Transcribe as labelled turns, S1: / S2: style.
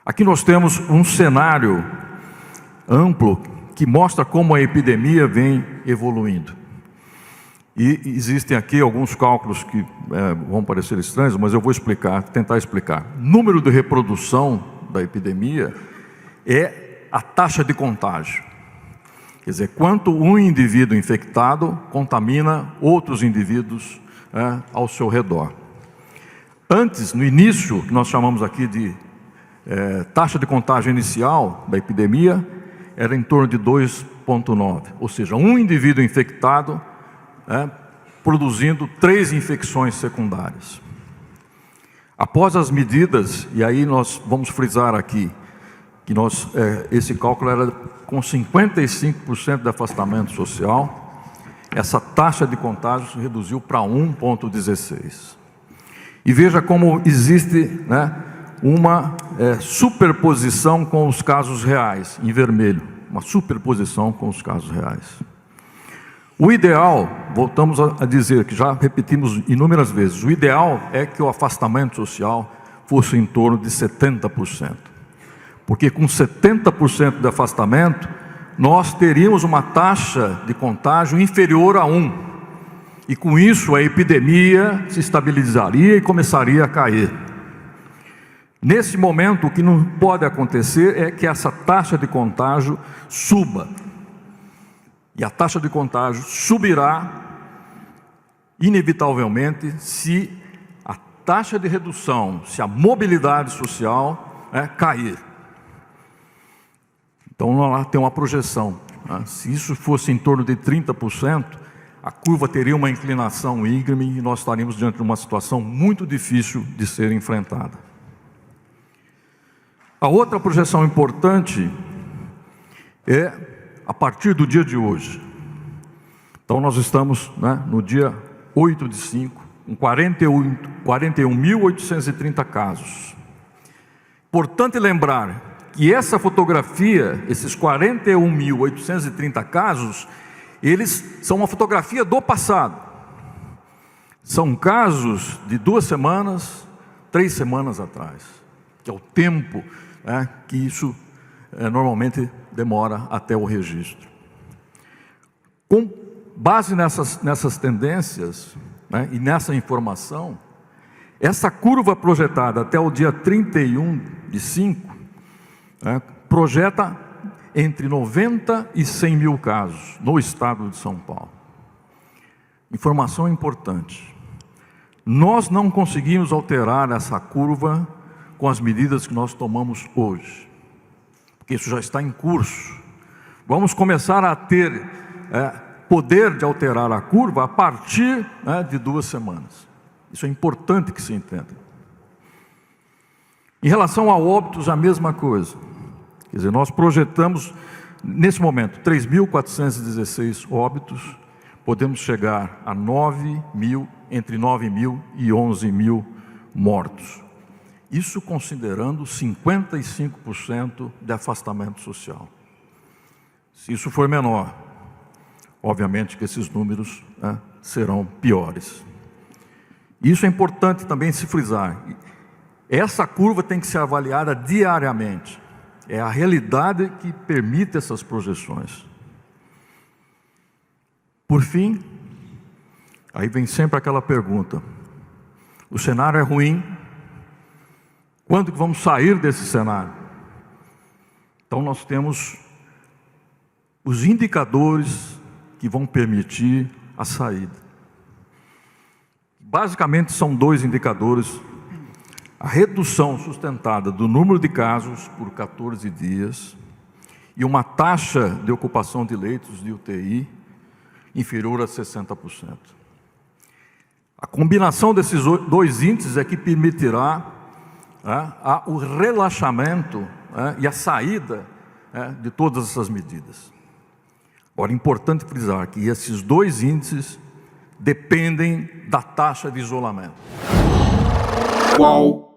S1: Aqui nós temos um cenário amplo que mostra como a epidemia vem evoluindo. E existem aqui alguns cálculos que vão parecer estranhos, mas eu vou tentar explicar. Número de reprodução da epidemia é a taxa de contágio. Quer dizer, quanto um indivíduo infectado contamina outros indivíduos ao seu redor. Antes, no início, que nós chamamos aqui de taxa de contágio inicial da epidemia, era em torno de 2,9, ou seja, um indivíduo infectado produzindo 3 infecções secundárias. Após as medidas, e aí nós vamos frisar aqui, que esse cálculo era com 55% de afastamento social, essa taxa de contágio se reduziu para 1,16. E veja como existe uma superposição com os casos reais, em vermelho, uma superposição com os casos reais. O ideal, voltamos a dizer, que já repetimos inúmeras vezes, o ideal é que o afastamento social fosse em torno de 70%. Porque com 70% de afastamento, nós teríamos uma taxa de contágio inferior a 1. E com isso a epidemia se estabilizaria e começaria a cair. Nesse momento, o que não pode acontecer é que essa taxa de contágio suba. E a taxa de contágio subirá, inevitavelmente, se a taxa de redução, se a mobilidade social cair. Então, lá tem uma projeção. Se isso fosse em torno de 30%, a curva teria uma inclinação íngreme e nós estaríamos diante de uma situação muito difícil de ser enfrentada. A outra projeção importante é a partir do dia de hoje. Então nós estamos no dia 8/5, com 41.830 casos. Importante lembrar que essa fotografia, esses 41.830 casos, eles são uma fotografia do passado. São casos de 2 semanas, 3 semanas atrás, que é o tempo que isso normalmente demora até o registro. Com base nessas tendências e nessa informação, essa curva projetada até o dia 31/5 projeta entre 90 e 100 mil casos no estado de São Paulo. Informação importante: nós não conseguimos alterar essa curva com as medidas que nós tomamos hoje, porque isso já está em curso. Vamos começar a ter poder de alterar a curva a partir de 2 semanas. Isso é importante que se entenda. Em relação a óbitos, a mesma coisa. Quer dizer, nós projetamos, nesse momento, 3.416 óbitos, podemos chegar a 9.000, entre 9.000 e 11.000 mortos. Isso considerando 55% de afastamento social. Se isso for menor, obviamente que esses números serão piores. Isso é importante também se frisar. Essa curva tem que ser avaliada diariamente. É a realidade que permite essas projeções. Por fim, aí vem sempre aquela pergunta: o cenário é ruim, quando que vamos sair desse cenário? Então nós temos os indicadores que vão permitir a saída. Basicamente são 2 indicadores: a redução sustentada do número de casos por 14 dias e uma taxa de ocupação de leitos de UTI inferior a 60%. A combinação desses 2 índices é que permitirá o relaxamento e a saída de todas essas medidas. Agora, é importante frisar que esses 2 índices dependem da taxa de isolamento.
S2: Qual